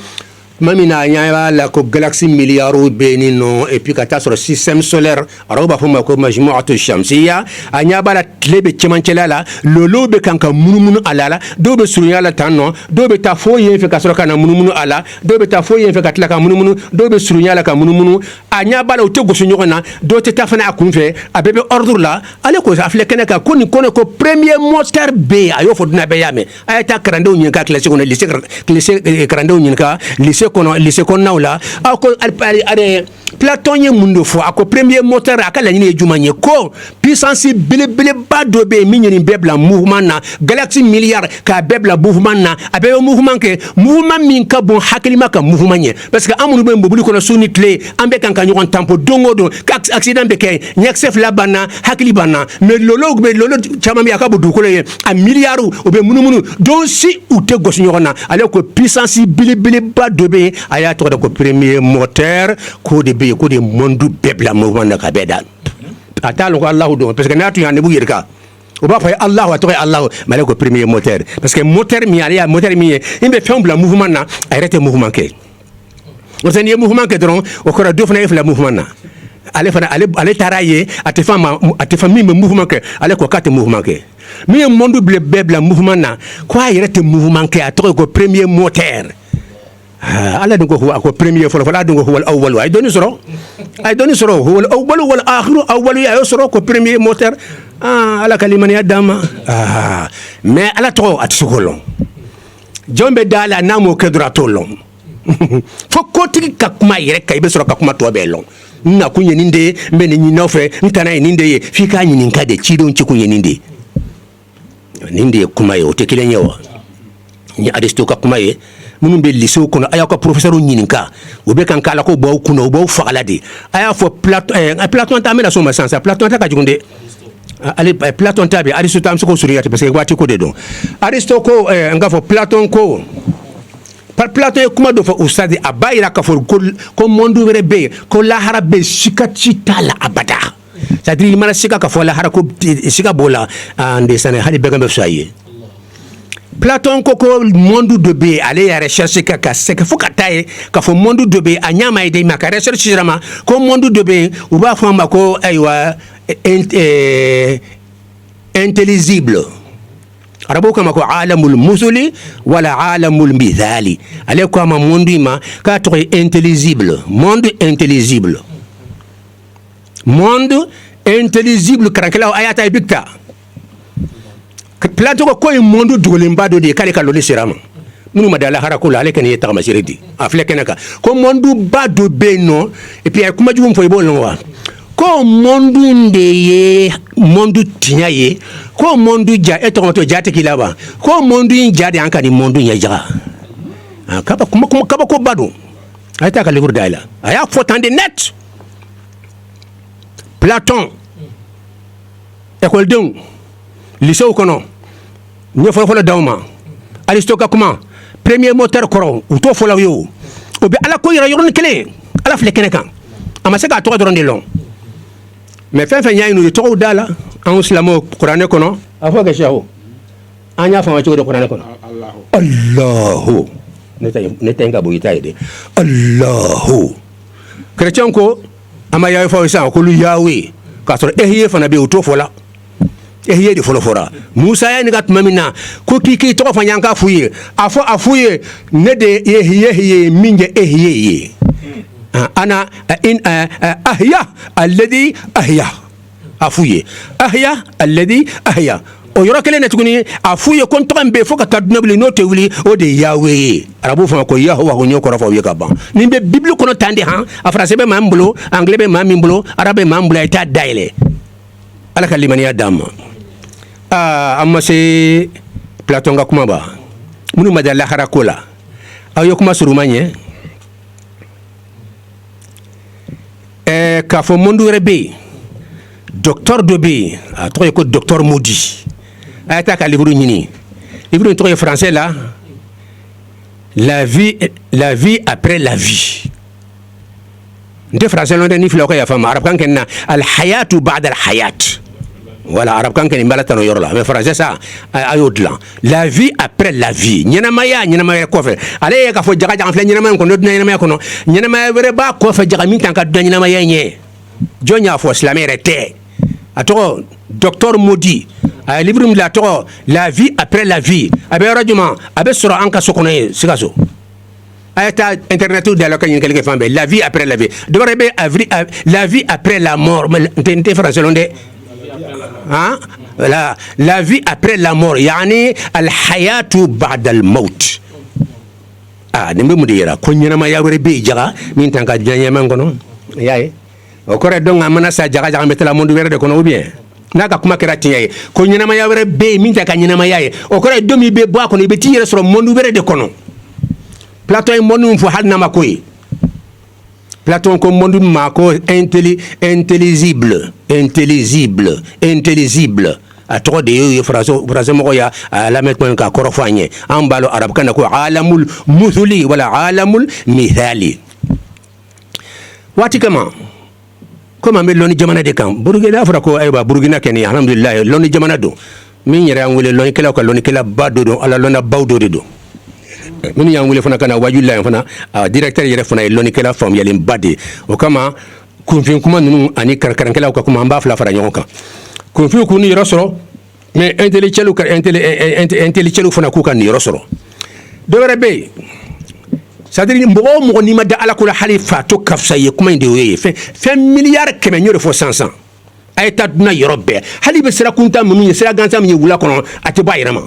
tuma min na an y'a la ko galaxie miliyariw bɛ yen nɔ et puis ka taa sɔrɔ système solaire arabu b'a fɔ o ma ko majmuatu shamsiya a ɲɛ b'a la tile bɛ cɛmancɛla la lolow bɛ kan ka munumunu a la dɔw bɛ surunya la tan nɔ dɔw bɛ taa fo yen fɛ ka sɔrɔ ka na munumunu a la dɔw bɛ taa fo yen fɛ ka tila ka munumunu dɔw bɛ surunya la ka munumunu a ɲɛ b'a la u tɛ gosi ɲɔgɔn na dɔw tɛ taa fana a kun fɛ a bɛɛ bɛ ordre la ale ko a filɛ kɛnɛ kan ko nin kɔnɔ ko premier moteur bɛ yen a y'o fɔ dunan bɛɛ y'a mɛn a ye taa kalandenw ɲininka kilasi kɔnɔ lycée kalandenw ɲininka lycée kɔnɔnaw la a ko Platon ye mun de fɔ a ko premier moteur a ka laɲini ye jumɛn ye ko puissance belebeleba dɔ bɛ yen min ye nin bɛɛ bila mouvement na galaxie milliard k'a bɛɛ bila mouvement na a bɛɛ bɛ mouvement kɛ mouvement min ka bon hakilima ka mouvement ye parce que an minnu bɛ mobili kɔnɔ su ni tile an bɛ kan ka ɲɔgɔn tanpo don o don ka accident bɛ kɛ ɲɛkisɛ fila banna hakili banna mais lolo caman bɛ yen a ka bon dugukolo ye a milliard u bɛ munumunu donc si u tɛ gosi ɲɔgɔn na ale ko puissance belebeleba dɔ bɛ yen a y'a tɔgɔ da ko premier moteur k'o de bɛ yen k'o de ye monde bɛɛ bila mouvement na ka bɛɛ da a t'a lɔn ko Alahu don parce que n'a tun y'a nebu yɛrɛ kan o b'a fɔ Alahu a tɔgɔ ye Alahu mais ale ko premier moteur parce que moteur min ale y'a moteur min ye i bɛ fɛnw bila mouvement na a yɛrɛ tɛ mouvement kɛ o tɛ n'i ye mouvement kɛ dɔrɔn o kɔrɔ dɔ fana ye fila mouvement na ale taara ye a tɛ fɛn min bɛ mouvement kɛ ale ko k'a tɛ mouvement kɛ min ye monde bɛɛ bila mouvement na ko a yɛrɛ tɛ mouvement kɛ a tɔgɔ ye ko premier moteur ala dun ko a ko premier fɔlɔ ala dun ko huwal awwalu ay doni sɔrɔ huwal awwalu wal akhiru awwalu ya sɔrɔ ko premier moteur ala kalimaniya dama mais ala tɔgɔ a tɛ se k'o lɔn jɔn bɛ da la n'a m'o kɛ dɔrɔn a t'o lɔn fo kotigi ka kuma yɛrɛ kan i bɛ sɔrɔ ka kuma tɔ bɛɛ lɔn n na kun ye nin de ye n bɛ nin ɲini aw fɛ n tana ye nin de ye f'i k'a ɲininka de cidenw ci kun ye nin de ye nin de ye kuma ye o tɛ kelen ye wa ni Aristo ka kuma ye minnu bɛ lycée kɔnɔ a y'aw ka professeur ɲininka u bɛ kan k'ala ko b'aw kunna u b'aw fagala de a y'a fɔ Platon ta an bɛna s'o ma sisan Platon ta ka jugu dɛ ale Platon ta bɛ Aristo ta an bɛ se k'o surunya ten parce que waati ko de don Aristo ko n k'a fɔ Platon ko Platon ye kuma dɔ fɔ o stade a b'a yira k'a fɔ ko monde wɛrɛ bɛ yen ko lahara bɛ yen sika ci t'a la abada c'est-à-dire i mana sika k'a fɔ lahara ko sika b'o la ndesanɛ hali bɛɛ kan bɛ fisa a ye Platon ko monde dɔ bɛ yen ale y'a recherche kɛ ka sɛgɛ fo ka taa ye k'a fɔ monde dɔ bɛ yen a ɲɛ ma ye de mais a ka recherche sera ma ko monde dɔ bɛ yen u b'a fɔ a ma ko ayiwa intelligible arabu kama ko alamul musuli wala alamul mithali ale ko ma monde ma k'a tɔgɔ ye intelligible monde intelligible karankɛlaw a y'a ta i bɛ taa Platon ko ye monde dogolenba dɔ de ye k'ale ka lɔnni sera a ma minnu ma da lahara ko la ale kɔni ye tagamasere di a filɛ kɛnɛ kan ko monde ba dɔ bɛ yen nɔ et puis a ye kuma jugu min fɔ i b'o lɔn wa ko monde de ye monde tiɲɛ ye ko monde ja e tɔgɔmatɔ ja tɛ k'i la wa ko monde in ja de an ka nin monde ɲɛjaga kabako ba don a ye taa ka livre dayɛlɛ a y'a fɔ tan de net Platon ekɔlidenw lycéew kɔnɔ ɲɛfɔlɔfɔlɔ d'aw ma Aristote ka kuma premier moteur kɔrɔ u t'o fɔlaw ye o bɛ ala ko yira yɔrɔnin kelen ala filɛ kɛnɛ kan a ma se k'a tɔgɔ dɔrɔn de lɔn mais fɛn fɛn y'a ye n'u ye tɔgɔw da la anw silamɛw kuranɛ kɔnɔ a fɔ kɛ siyaho an y'a faamu cogo di kuranɛ kɔnɔ Allahu ne tɛ n ka bɔ i ta ye dɛ Allahu chrétien ko an ma yawe fɔ sisan k'olu yawe k'a sɔrɔ ehiye fana bɛ yen u t'o fɔ la ehiye de fɔlɔ fɔra Musa ya ni ka tuma min na ko k'i tɔgɔ fɔ y'an ka f'u ye a f'u ye ne de ye ehiye min ye ehiye ye ana in ahya alladhi ahya a f'u ye ahya alladhi ahya o yɔrɔ kelen na tuguni a f'u ye ko n tɔgɔ in bɛ fo ka taa dunɛ wuli n'o tɛ wuli o de ye Yawe ye arabu fɔ ko Yahowa ko n y'o kɔrɔ fɔ u ye ka ban nin bɛ bibili kɔnɔ tan de han a faransi bɛ maa min bolo anglais bɛ maa min bolo arabe bɛ maa min bolo a ye taa dayɛlɛ ala ka limaniya d'an ma an ma se Platon ka kuma ba minnu ma da lahara ko la aw ye kuma suruma ɲɛ k'a fɔ monde wɛrɛ bɛ yen docteur dɔ bɛ yen a tɔgɔ ye ko docteur Moody a ye taa ka livre ɲini livre in tɔgɔ ye français la la vie après la vie n tɛ français lɔn dɛ ni filɛ aw ka yafa n ma arabukan kɛ nin na al hayatu ba'da al hayat voilà arabukan kɛ nin bɛ ala tan o yɔrɔ la mais français sa a y'o dilan la vie après la vie ɲɛnamaya kɔfɛ ale ye k'a fɔ jaga jaga filɛ ɲɛnamaya kɔnɔ dunan ɲɛnamaya kɔnɔ ɲɛnamaya wɛrɛ b'a kɔfɛ jaga min kan ka dunan ɲɛnamaya ɲɛ jɔn y'a fɔ silamɛ yɛrɛ tɛ a tɔgɔ docteur Moody a ye livre min bila a tɔgɔ la vie après la vie a bɛ yɔrɔ jumɛn a bɛ sɔrɔ an ka so kɔnɔ ye Sikaso a ye taa internet da la ka ɲininkali kɛ fan bɛɛ la vie après la vie dɔ wɛrɛ bɛ la vie après la mort n tɛ français lɔn dɛ hein la vie après la mort yani al hayatu ba'da al maut nin bɛ mun de yira ko ɲɛnamaya wɛrɛ bɛ yen jaga min tan ka diɲɛ ɲɛmɛ kɔnɔ i y'a ye o kɔrɔ donc a mana sa jaga jaga n bɛ taa monde wɛrɛ de kɔnɔ ou bien n'a ka kuma kɛra tiɲɛ ye ko ɲɛnamaya wɛrɛ bɛ yen min tɛ ka ɲɛnamaya ye o kɔrɔ ye don min bɛ bɔ a kɔnɔ i bɛ t'i yɛrɛ sɔrɔ monde wɛrɛ de kɔnɔ Platon ye monde min fɔ hali n'a ma ko ye Platon ko monde min ma ko intelligible a tɔgɔ de ye français mɔgɔ y'a lamɛn tuma min k'a kɔrɔ fɔ an ye an b'a dɔn arabukan na ko alamul muthuli wala alamul mithali waati kama komi an bɛ lɔnni jamana de kan Burukina fɔra ko ayiwa Burukina kɛni alhamdulilayi lɔnni jamana don min yɛrɛ y'an wele lɔnnikɛlaw ka lɔnnikɛla ba dɔ don ala lɔnnabaw dɔ de don minnu y'an wele fana ka na wajuli la yan fana directeur yɛrɛ fana ye lɔnnikɛla faamuyalenba de ye o kama kunfin kuma ninnu ani karikarankɛlaw ka kuma an b'a fila fara ɲɔgɔn kan kunfin k'u ni yɔrɔ sɔrɔ mais intellectuels fana k'u ka nin yɔrɔ sɔrɔ dɔ wɛrɛ bɛ yen c'est-à-dire mɔgɔ o mɔgɔ n'i ma da ala ko la hali fato ka fisa ye kuma in de y'o ye fɛn miliyari 100 n y'o de fɔ sisan a ye taa dunan yɔrɔ bɛɛ hali bɛ sira kuntan minnu ye sira gansan min ye wula kɔnɔ a tɛ bɔ a yɛrɛ ma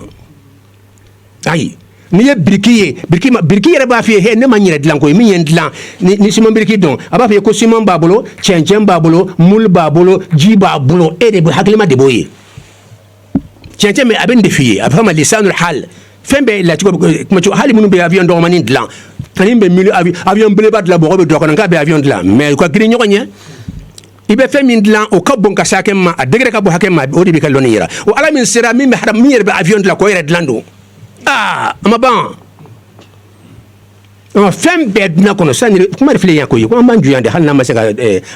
ayi n'i ye biriki ye biriki yɛrɛ b'a f'i ye he ne ma n yɛrɛ dilan koyi min ye n dilan ni siman biriki dɔn a b'a f'i ye ko siman b'a bolo cɛncɛn b'a bolo mulu b'a bolo ji b'a bolo e de hakilima de b'o ye cɛncɛn mais a bɛ nin de f'i ye a bɛ fɔ a ma lisanul hal fɛn bɛɛ lacogo kumacogo hali minnu bɛ avion dɔgɔmanin dilan ani bɛ avion belebeleba dilan mɔgɔ bɛ don a kɔnɔ k'a bɛ avion dilan mais u ka girin ɲɔgɔn ɲɛ i bɛ fɛn min dilan o ka bon ka se hakɛ ma a degré ka bon hakɛ ma o de bɛ ka lɔnni yira o ala min sera min yɛrɛ bɛ avion dilan k'o yɛrɛ dilan don a ma ban fɛn bɛɛ dunan kɔnɔ sisan kuma de filɛ yan koyi ko an b'an juyan de hali n'an ma se ka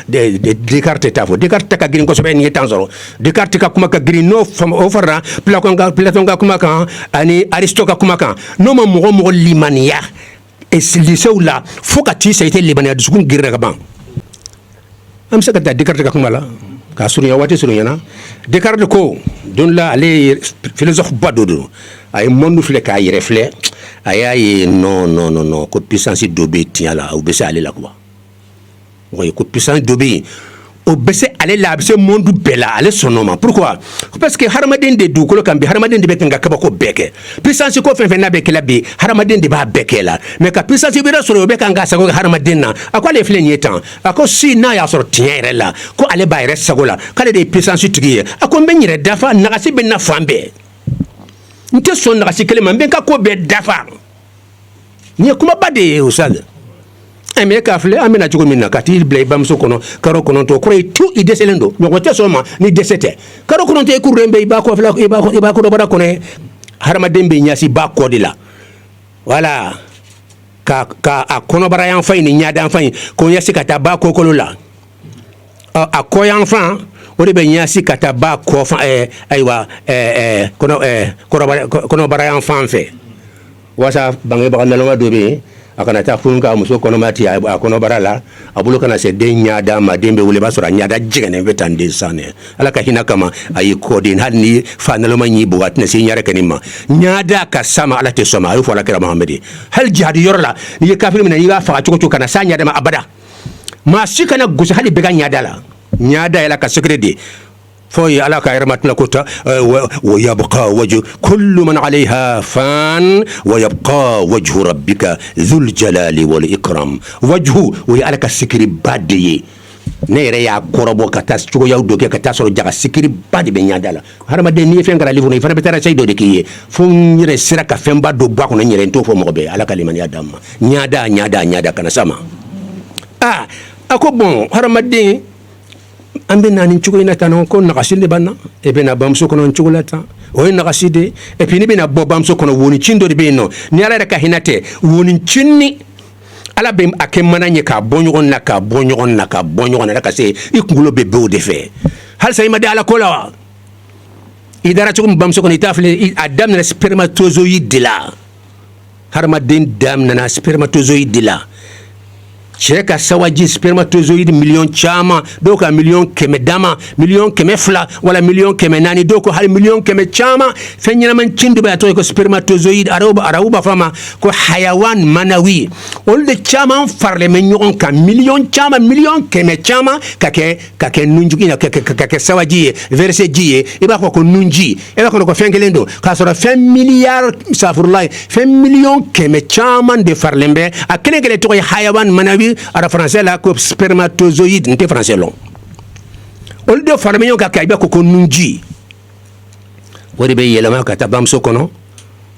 Descartes t'a fɔ Descartes ta ka girin kosɛbɛ n'i ye temps sɔrɔ Descartes ka kuma ka girin n'o farala Platon ka kuma kan ani Aristote ka kuma kan n'o ma mɔgɔ mɔgɔ limaniya lycéew la fo ka t'i sa i tɛ limaniya dusukun girinna ka ban an bɛ se ka taa Descartes ka kuma la k'a surunya waati surunyana Descartes ko don la ale ye philosophe ba dɔ don a ye monde filɛ k'a yɛrɛ filɛ a y'a ye non ko puissance dɔ bɛ yen tiɲɛ la o bɛ se ale la quoi o ye ko puissance dɔ bɛ yen o bese ale la bese mondu bela ale sonoma pourquoi parce que haramaden de dukolo kan bi haramaden de be kan ka ko beke puissance ko fen na be kala bi haramaden de ba beke la mais ka puissance bi rasoro be kan ga sago haramaden na akwa le flen yetan ako si na ya soro tiere la ko ale ba ire sago la kale de puissance tugiye ako be nyire dafa na si be na fambe nte son na si kele man be ka ko be dafa ni kuma bade usal mais kafle amena chuko minna kati blay bam so kono karo kono to kore tu i deselendo nyoko te soma ni desete karo kono te kurembe iba ko fla iba ko do bara kono harama dembe nyasi ba ko dila wala ka a kono bara yan fay ni nyaada fay ko yasi kata ba ko kolola a ko yan fa o de be nyasi kata ba ko fa aywa kono bara yan fa fe wasa bangi ba na loma dobe akana ta funka muso kono mati a kono barala abulo kana se de nyaada ma dembe wule basura nyaada jigane vetande sane ala ka hina kama ayi kodin hadni fanalo ma nyi bugat ne si nyare kanima nyaada ka sama ala te soma ayu fala kira muhammadi hal jihad yorla ni kafir mina yi fa chuko kana sa nyaada ma abada ma shikana gusa hali bega nyaada la nyaada ila ka sekredi فوي على كايرماتنا كوتا ويبقى وجه كل من عليها فان ويبقى وجه ربك ذو الجلال والإكرام وجهه ويالك السكري بادي نيري يا كوربو كتاس تشوكو يودو كي كتاس رو جاكا سكري بادي بنيا دالا هرما دي نيه فين كرا ليفوني فانا بتارا سيدو دي كي فون نيري سيراكا فين بادو باكو نيري انتو فو مغبي على كلمة يادام نيادا كان سما أكو بون هرما دي ambe nani chuko ina tanon ko nakasinde banna e bena bamso kono chukolata o ina nakaside e pini bena bobamso kono woni chindo de beno ni ala da ka hinate woni chinni ala be akemana nye ka bonyon na ka ka se ikungulo bebe o defe hal sa ima de ala kola idara chuko bamso kono itafle adam na spermatozoid dila harma den dam na spermatozoid dila Cheka sawaji spermatozoid million chama doka million keme dama million keme fla wala million keme nani doko hal million keme chama fenyana man chindu ba to ko spermatozoid arauba fama ko hayawan manawi olde chama farle men nyon ka million chama million keme chama kake nunjuki na kake sawaji verse jiye iba ko nunji iba ko fengelendo ka sora 20 milliard safurlay 20 million keme chama de farlembe akene gele to hayawan manawi ara français la ko spermatozoïde nte français long ol de farme yo ka kaybe ko nunji wori be yelama ka tabam so kono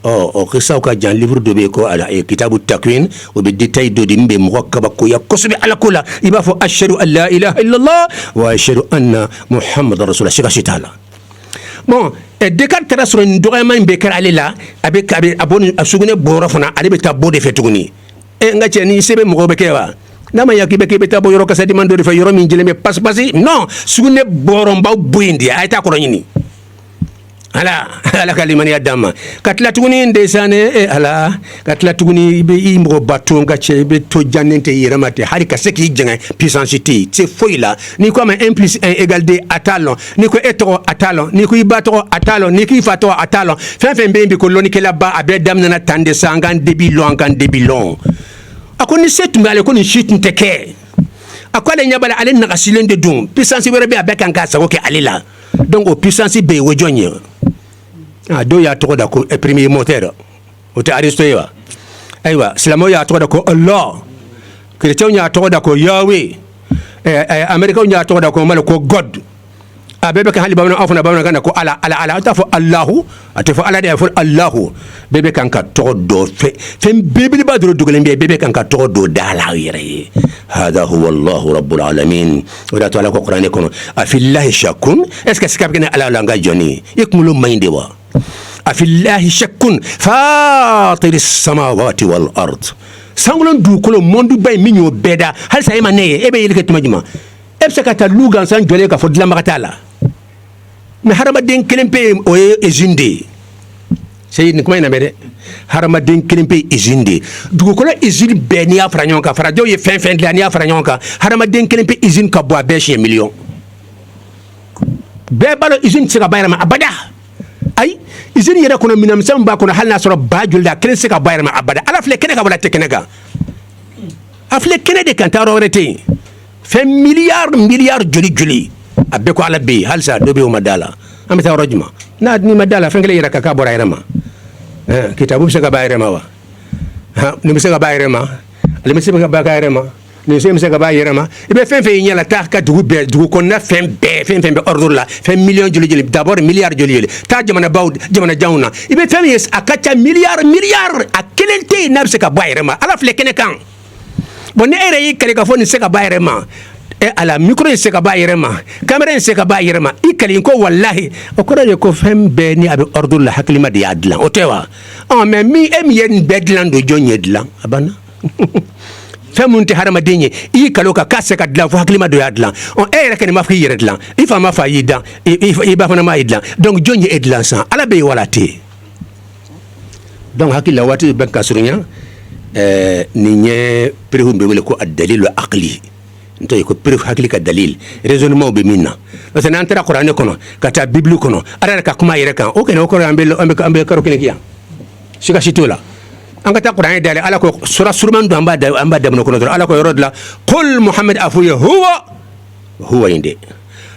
o kisa ka jan livre de be ko ala kitabu takwin o be détail do dimbe mukakkaba ko ya kusbi ala kula iba fo ashhadu an la ilaha illa allah wa ashhadu anna muhammadar rasulullah shikashitala bon e Descartes tara sur ndoga man be kar alela abe aboni asugune boro fana ale be tabode fetuguni e ngache ni sebe mo be kewa nama yakibe kebe tabo yoro kasadi mando fa yoro min jeleme pasipasi non sugune borom baw buindi ayta ko nyini ala kalimani adama katla tuguni ndesane ala katla tuguni be imbo bato ngache be to janente yiramate hari kaseki jenga puissance ti c'est foila ni ko 1 + 1 = 2 atalon ni ko etoro atalon ni ko ibatoro atalon ni ki fato atalon fe mbembi ko loni ke laba abe damna na tande sangan debilon akoni setu ngale ko ni shit nteke akwale nyabala ale na kasilende dum puissance wera be abeka ngasa ko ke alela donc puissance be wojonye do ya to da ko premier moteur o te aristoyewa aywa islamo ya to da ko allah chrétien ya to da ko yahweh américain ya to da ko mal ko god abebe kan hali babana afuna babana kana ko ala tafo allah atafo ala de fo allah bebe kan ka to do fe bibli badro dugale bebe kan ka to do dala yire hada huwa allah rabbul alamin wala to ala ko qur'ani kono afillahi shakun est-ce que sikab gene ala nga joni ikmulu mayndi wa afillahi shakun fatiris samawati wal ard sangulon du ko mondu bay minyo beda hal sa yima neye ebe yilke tumajuma ebse kata lugan san jole ka fo dila makatala me harama den kelempe o ezinde sey ni kuma ina bede harama den kelempe ezinde dugo ko la ezine beni afranyon ka farajo ye fin de l'année afranyon ka harama den kelempe ezine ka boa be 1 million be balo ezine sika bayrama abada ay ezine yera kono minam samba kono halna soro bajul da kelen sika bayrama abada ala fle kene ka wala te kene ga afle kene de kan taro rete fɛn miliyari joli a bɛɛ ko ala bɛ yen halisa dɔ bɛ yen o ma da la an bɛ taa yɔrɔ jumɛn n'a ni ma da la fɛn kelen yɛrɛ k'a bɔra a yɛrɛ ma kitabu bɛ se ka ba a yɛrɛ ma wa nin bɛ se ka ba a yɛrɛ ma ale bɛ se ka ba a yɛrɛ ma nin bɛ se ka ba a yɛrɛ ma i bɛ fɛn fɛn y'i ɲɛ la taa ka dugu kɔnɔna fɛn bɛɛ ordre la fɛn miliyɔn joli d'abord miliyari joli taa jamanajanw na i bɛ fɛn min ye a ka ca miliyari a kelen tɛ yen n'a bɛ se ka ba a yɛrɛ ma ala filɛ kɛnɛ kan bon ni e yɛrɛ y'i kale ka fɔ nin se ka ba a yɛrɛ ma ala micro in se ka ba a yɛrɛ ma caméra in se ka ba a yɛrɛ ma i kale ko wallahi o kɔrɔ de ko fɛn bɛɛ ni a bɛ ordre la hakilima de y'a dilan o tɛ wa mais min ye nin bɛɛ dilan don jɔn ye dilan a banna fɛn mun tɛ hadamaden ye i y'i kale o kan k'a se ka dilan fo hakilima dɔ y'a dilan e yɛrɛ kɛnɛ ma fɔ i yɛrɛ dilan i fa ma fɔ a y'i dilan i ba fana ma y'i dilan donc jɔn ye e dilan san ala bɛ yen wala tɛ yen donc hakili la waati bɛ ka surunya nin ye preuve bɛ wele ko a dalilu aqli nto ko preuve hakili ka dalil raisonnement bɛ min na parce que n'an taara kuranɛ kɔnɔ ka taa bible kɔnɔ ala yɛrɛ ka kuma yɛrɛ kan o kɛnɛ o kɔrɔ an bɛ karo kelen kɛ yan sika si t'o la an ka taa kuranɛ dayɛlɛ ala ko sura suruman don an b'a daminɛ kɔnɔ dɔrɔn ala ko yɔrɔ dilan qul muhammed a fɔ ye huwa in de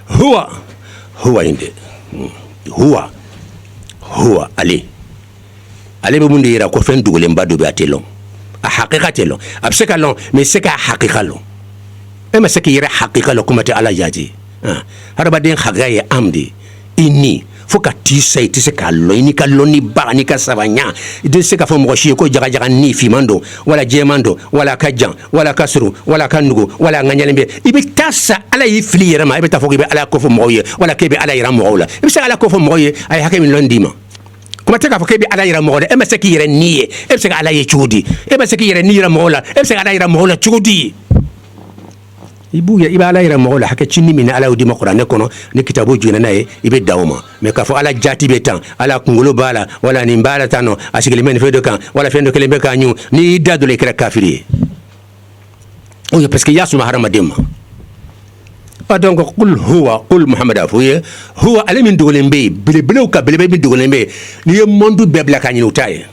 huwa in de huwa ale bɛ mun de yira ko fɛn dogolenba dɔ bɛ a tɛ lɔn a hakika tɛ lɔn a bɛ se ka lɔn mais se ka hakika lɔn e ma se k'i yɛrɛ hakika lɔn kuma tɛ ala jaaji hadamaden hakika ye am de i ni fo ka t'i sa i tɛ se k'a lɔn i n'i ka lɔnni baga n'i ka sabanya i tɛ se k'a fɔ mɔgɔ si ye ko jagajaga ni finman don wala jɛman don wala a ka jan wala a ka surun wala a ka nugu wala a ŋaɲalen bɛ i bɛ taa sa ala y'i fili yɛrɛ ma i bɛ taa fɔ k'i bɛ ala kofɔ mɔgɔw ye wala k'e bɛ ala yira mɔgɔw la i bɛ se ala kofɔ mɔgɔw ye a ye hakɛ min lɔn d'i ma kuma tɛ k'a fɔ k'e bɛ ala yira mɔgɔ la e ma se k'i yɛrɛ ni ye e bɛ se ka ala ye cogo di e bɛ se k'i yɛrɛ ni yira mɔgɔw la e bɛ se ka ala yira mɔgɔw la cogo di i bɛ ala yira mɔgɔw la hakɛ cini min ni ala y'o di ma kuranɛ kɔnɔ ni kitabu jɔnna n'a ye i bɛ dan o ma mais k'a fɔ ala jati bɛ tan ala kunkolo b'a la wala nin b'a la tan nɔ a sigilen bɛ nin fɛn dɔ kan wala fɛn dɔ kelen bɛ k'a ɲun n'i y'i da dɔ la i kɛra kafiri ye o ye parce que i y'a suma hadamaden ma donc qul muhammed a fɔ ye huwa ale min dogolen bɛ yen belebelew ka belebele min dogolen bɛ yen n'i ye monde bɛɛ bila k'a ɲini o t'a ye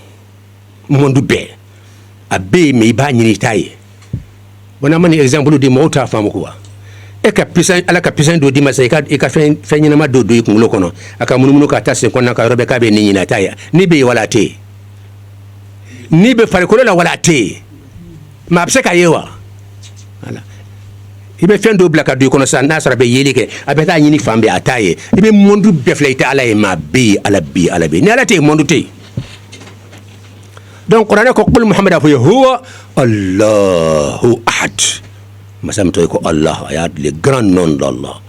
monde bɛɛ a bɛ yen mais i b'a ɲini i t'a ye bon n'an ma nin exemple di mɔgɔw t'a faamu quoi e ka pisan ala ka pisan dɔ d'i ma sa i ka fɛn ɲɛnama dɔ don i kunkolo kɔnɔ a ka munumunu ka taa sen kɔnɔna ka yɔrɔ bɛɛ k'a bɛ nin ɲini a t'a ye n'i bɛ yen wala a tɛ yen n'i bɛ farikolo la wala a tɛ yen mais a bɛ se k'a ye wa voilà i bɛ fɛn dɔw bila ka don i kɔnɔ sisan n'a sɔrɔ a bɛ yeli kɛ a bɛ taa ɲini fan bɛɛ a t'a ye i bɛ monde bɛɛ filɛ i tɛ ala ye mais a bɛ yen ala bɛ yen ala bɛ yen ni ala tɛ yen monde tɛ yen donc kuranɛ ko qul muhammed a fɔ ye huwa allahu ahad masa min to ko allah ayat le grand nom d'allah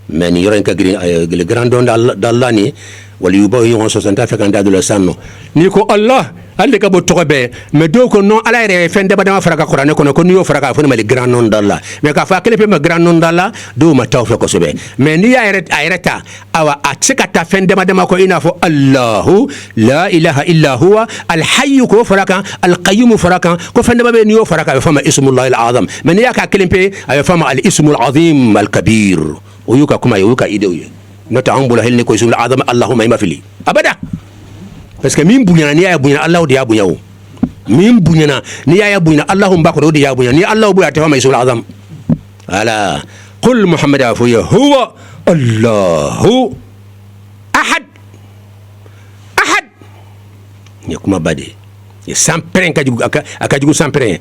mais ni yɔrɔ in ka girin le grand nom d'allah ni wali yuba ɲɔgɔn sɔsɔ t'a fɛ ka n da don la sisan nɔ n'i ko allah ale de ka bɔ tɔgɔ bɛɛ mais dɔw ko non ala yɛrɛ ye fɛn dama dama fara ka kuranɛ kɔnɔ ko n'i y'o fara k'a fɔ ne ma le grand nom d'allah mais k'a fɔ a kelen pe ma grand nom d'allah dɔw ma taa o fɛ kosɛbɛ mais n'i y'a yɛrɛ ta awa a tɛ se ka taa fɛn dama dama kɔ i n'a fɔ allahu la ilaha illa huwa alhayyu k'o fara kan alqayyumu fara kan ko fɛn dama bɛ n'i y'o fara kan a bɛ fɔ ma ismullahi al-azam mais n'i y'a k'a kelen pe a bɛ fɔ ma al-ismul azim al-kabir o y'u ka kuma ye o y'u ka idew ye n'o tɛ anw bolo hali ni ko ismul azam allahumma i ma fili abada parce que min buɲana n'i y'a buɲana allah de y'a buɲa o min buɲana n'i y'a buɲana allah ba kɔrɔ o de y'a buɲa ni allah bonya tɛ fɔ ma ismul azam ala qul muhammed a fɔ ye huwa allahu ahad ye kuma ba de ye sanpɛrɛn ka jugu a ka jugu sanpɛrɛn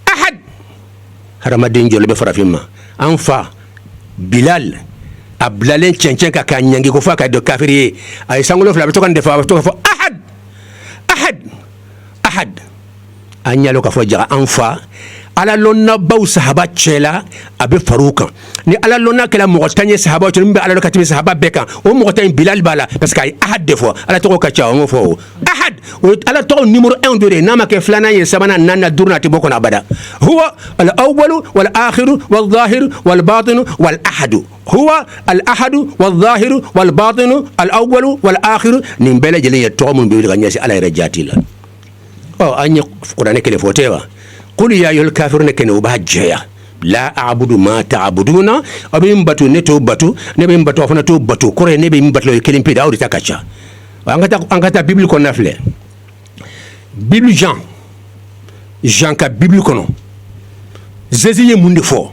ahad hadamaden jɔlen bɛ farafin ma an fa bilal a bilalen cɛncɛn ka k'a ɲangi ko fo a ka dɔ kafiri ye a ye sankolo fila a bɛ to ka nin de fɔ a bɛ to ka fɔ ahad an ɲalo ka fɔ jaga an fa ala lɔnna baw sahaba cɛla a bɛ far'u kan ni ala lɔnna kɛla mɔgɔ tan ye sahaba cɛ min bɛ ala ka tɛmɛ sahaba bɛɛ kan o mɔgɔ tan in bilal b'a la parce que a ye ahad de fɔ ala tɔgɔ ka ca o m'o fɔ o ahad o ye ala tɔgɔ numéro 1 dɔ de ye n'a ma kɛ filanan ye sabanan naaninan duurunan a tɛ bɔ kɔnɔ abada huwa al awwalu wal akhiru wal zahiru wal batinu wal ahadu huwa al ahadu wal zahiru wal batinu al awwalu wal akhiru nin bɛɛ lajɛlen ye tɔgɔ minnu bɛ wuli ka ɲɛsin ala yɛrɛ jaati la an ye kuranɛ kelen fɔ tɛ wa qul ya ayyuhal kafirun kene o b'a jɛya la a'budu ma ta'buduna a bɛ n bato ne t'o bato ne bɛ n bato a fana t'o bato kɔrɔ ye ne bɛ n bato o ye kelen pe de aw de ta ka ca an ka taa bibili kɔnɔna filɛ bibili Jean ka bibili kɔnɔ Jésus ye mun de fɔ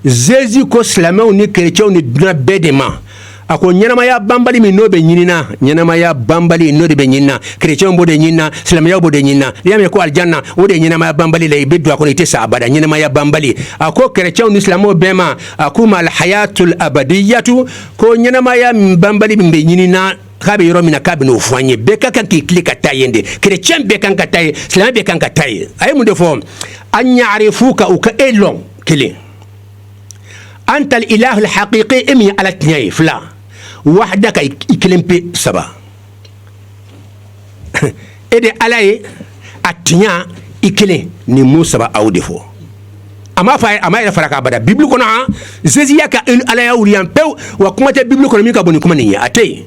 Jésus ko silamɛw ni chrétiens ni duna bɛɛ de ma a ko ɲɛnamaya banbali min n'o bɛ ɲinina ɲɛnamaya banbali n'o de bɛ ɲinina chrétiens b'o de ɲinina silamɛyaw b'o de ɲinina n'i y'a mɛn ko alijanna o de ye ɲɛnamaya banbali la i bɛ don a kɔnɔ i tɛ sa abada ɲɛnamaya banbali a ko chrétiens ni silamɛw bɛɛ ma a ko ma alhayatul abadiyatu ko ɲɛnamaya banbali min bɛ ɲinina k'a bɛ yɔrɔ min na k'a bɛ n'o fɔ an ye bɛɛ ka kan k'i tile ka taa yen de chrétien bɛɛ kan ka taa yen silamɛ bɛɛ kan ka taa yen a ye mun de fɔ an ɲarifu ka u ka e lɔn kelen antal ilahul haqiqi e min ye ala tiɲɛ ye fila wahdaka i kelen pe saba e de ala ye a tiɲa i kelen ni mun saba aw de fɔ a ma yɛrɛ fara k'a bada bibili kɔnɔ han Jésus y'a ka ala ya wuli yan pewu wa kuma tɛ bibili kɔnɔ min ka bon ni kuma nin ye a tɛ yen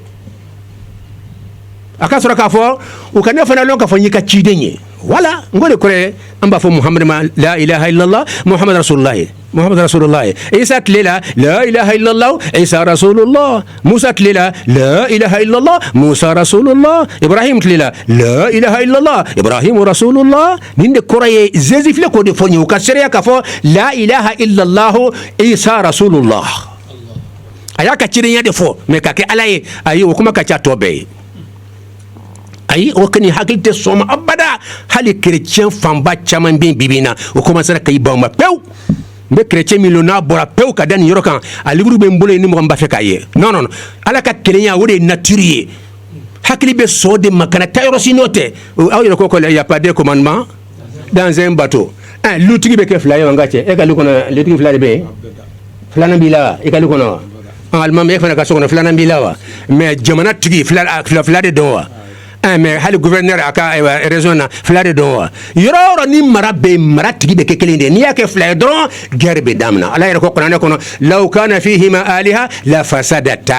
a ka sɔrɔ k'a fɔ u ka ne fana lɔn k'a fɔ n y'i ka ciden ye wala n ko de kɔrɔ an b'a fɔ Muhamadu ma la ilaha illallah Muhammad rasulullah Muhammad rasulullah Isa tile la la ilaha illallah Isa rasulullah Musa tile la la ilaha illallah Musa rasulullah Ibrahim tile la la ilaha illallah Ibrahim rasulullah nin de kɔrɔ ye Jésus filɛ k'o de fɔ n ye u ka seereya k'a fɔ la ilaha illallah Isa rasulullah a y'a ka cidenya de fɔ mais ka kɛ ala ye ayi o kuma ka ca tɔ bɛɛ ye ayi o kani hakili tɛ sɔn ma abada hali chrétien fanba caman bɛ yen bi in na o commencera ka i ban o ma pewu n bɛ chrétien min lo n'a bɔra pewu ka da nin yɔrɔ kan a livre bɛ n bolo yen ni mɔgɔ min b'a fɛ k'a ye non non ala ka kelenya o de ye nature ye hakili bɛ sɔn o de ma kana taa yɔrɔ si n'o tɛ aw yɛrɛ ko ko il y a pas de commandement dans un bateau lutigi bɛ kɛ fila ye wa n ka cɛ e ka lu kɔnɔ lutigi fila de bɛ yen filanan b'i la wa i ka lu kɔnɔ wa alimami e fana ka so kɔnɔ filanan b'i la wa mais jamana tigi fila de dɔn wa mais hali gouverneur a ka région na fila de dɔn wa yɔrɔ o yɔrɔ ni mara bɛ yen mara tigi bɛ kɛ kelen de n'i y'a kɛ fila ye dɔrɔn guerre bɛ daminɛ ala yɛrɛ ko kuranɛ kɔnɔ law kana fihima aliha la fasadata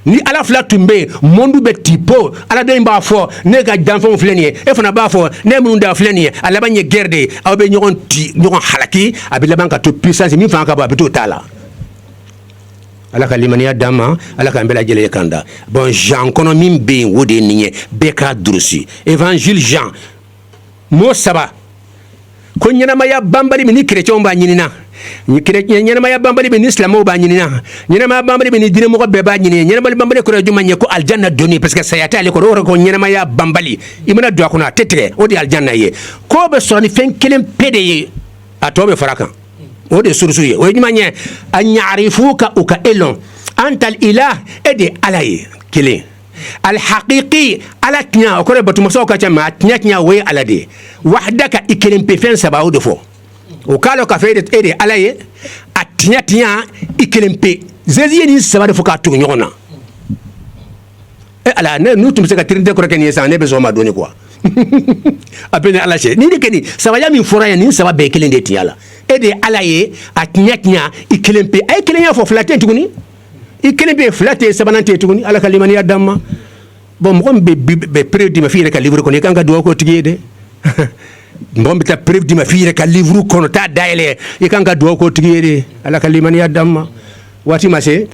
ni ala fila tun bɛ yen monde bɛ tipo ala dɔ in b'a fɔ ne ka janfɛnw filɛ nin ye e fana b'a fɔ ne minnu da filɛ nin ye a laban ye guerre de ye aw bɛ ɲɔgɔn halaki a bɛ laban ka to puissance min fanga ka bon a bɛ t'o t'a la ala ka limaniya d'an ma ala k'an bɛɛ lajɛlen kanda bon Jean kɔnɔ min bɛ yen o de ye nin ye bɛɛ k'a durusi évangile Jean mot saba ko ɲɛnamaya banbali min ni chrétiens b'a ɲinina ɲɛnamaya banbali min ni silamɛw b'a ɲinina ɲɛnamaya banbali min ni diinɛmɔgɔ bɛɛ b'a ɲini ɲɛnamaya banbali kɔrɔ ye jumɛn ye ko alijanna donni parce que saya t'ale kɔrɔ o yɔrɔ ko ɲɛnamaya banbali i mana don a kɔnɔ a tɛ tigɛ o de ye alijanna ye k'o bɛ sɔrɔ ni fɛn kelen pe de ye a tɔ bɛ fara kan o de surusu ye o ye ɲuman ye a ɲarifu ka u ka e lɔn antal ilah e de ala ye kelen alhaqiqi ala tiɲa o kɔrɔ ye batumasaw ka ca mais a tiɲa o ye ala de ye wahdaka i kelen pe fɛn saba o de fɔ o k'a lɔn k'a fɔ e de ala ye a tiɲa i kelen pe Jésus ye nin saba de fɔ k'a tugu ɲɔgɔn na ala n'u tun bɛ se ka trinité kɔrɔ kɛ nin ye sisan ne bɛ sɔn o ma dɔɔni quoi a bɛ ni ala cɛ nin de kɛ nin sabaya min fɔra yan nin saba bɛɛ kelen de tiɲa la e de ala ye a tiɲa i kelen pe a ye kelenya fɔ fila tɛ tuguni i kelen pe fila tɛ sabanan tɛ tuguni ala ka limaniya d'an ma bon mɔgɔ min bɛ preuve d'i ma f'i yɛrɛ ka livre kɔnɔ i kan ka dugawu k'o tigi ye dɛ mɔgɔ min bɛ taa preuve d'i ma f'i yɛrɛ ka livre kɔnɔ taa dayɛlɛ i kan ka dugawu k'o tigi ye de ala ka limaniya d'an ma waati ma se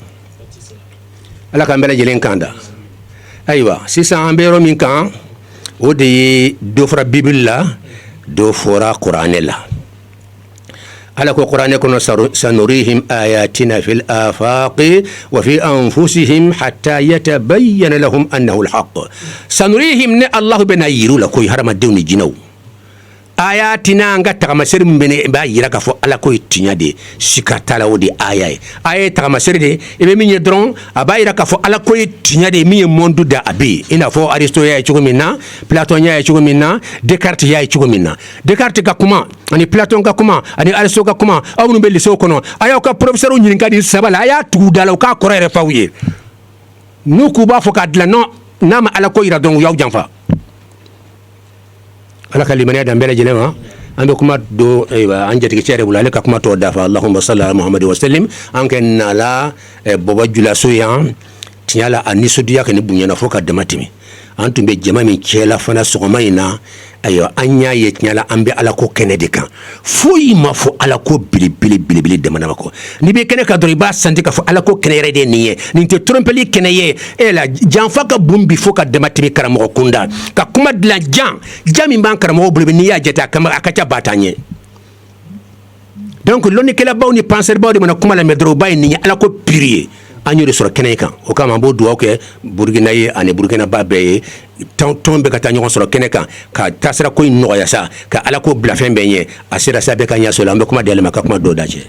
ala k'an bɛɛ lajɛlen kan da ayiwa sisan an bɛ yɔrɔ min kan o de ye dɔ fɔra bibili la dɔ fɔra kuranɛ la ala ko kuranɛ kɔnɔ sanurihim ayatina fil afaqi wa fi anfusihim hatta yatabayyana lahum annahu alhaq sanurihim ne allah bɛna yiru la ko hadamadenw ni jinɛw ayatina an ka tagamasɛri min b'a yira k'a fɔ ala ko ye tiɲɛ de ye sika t'a la o de aya ye aya ye tagamasɛri de i bɛ min ye dɔrɔn a b'a yira k'a fɔ ala ko ye tiɲɛ de ye min ye monde da a bɛ yen i n'a fɔ Aristote y'a ye cogo min na Platon y'a ye cogo min na Descartes y'a ye cogo min na Descartes ka kuma ani Platon ka kuma ani Aristote ka kuma aw minnu bɛ lycée kɔnɔ a y'aw ka professeur ɲininka nin saba la a y'a tugu da la u k'a kɔrɔ yɛrɛ f'aw ye n'u k'u b'a fɔ k'a dilan non n'a ma ala ko yira dɔrɔn u y'aw janfa ala ka limaniya d'an bɛɛ lajɛlen ma an bɛ kuma don an jatigicɛ yɛrɛ bolo ale ka kuma tɔ dafa allahumma salli ala muhamadi wa sallim an kɛ nala bɔbɔ julaso yan tiɲɛ la a nisɔndiya ka ni bonya fo ka dama tɛmɛ an tun bɛ jama min cɛla fana sɔgɔma in na ayiwa an y'a ye tiɲɛ la an bɛ ala ko kɛnɛ de kan foyi ma fɔ ala ko belebele damadama kɔ n'i bɛ kɛnɛ kan dɔrɔn i b'a santi k'a fɔ ala ko kɛnɛ yɛrɛ de ye nin ye nin tɛ trompeli kɛnɛ ye e la janfa ka bon bi fo ka dama tɛmɛ karamɔgɔ kunda ka kuma dilan jan min b'an karamɔgɔ bolo n'i y'a jate a ka ca ba t'an ye donc lɔnnikɛlabaw ni pensɛribaw de mana kuma lamɛn dɔrɔn u b'a ye nin ye ala ko piri ye an y'o de sɔrɔ kɛnɛ kan o kama an b'o dugawu kɛ burukina ye ani burukinaba bɛɛ ye tɔn bɛ ka taa ɲɔgɔn sɔrɔ kɛnɛ kan ka taasira ko in nɔgɔya sa ka ala ko bila fɛn bɛɛ ɲɛ a sera sa bɛɛ ka ɲɛso la an bɛ kuma di ale ma ka kuma dɔw da cɛ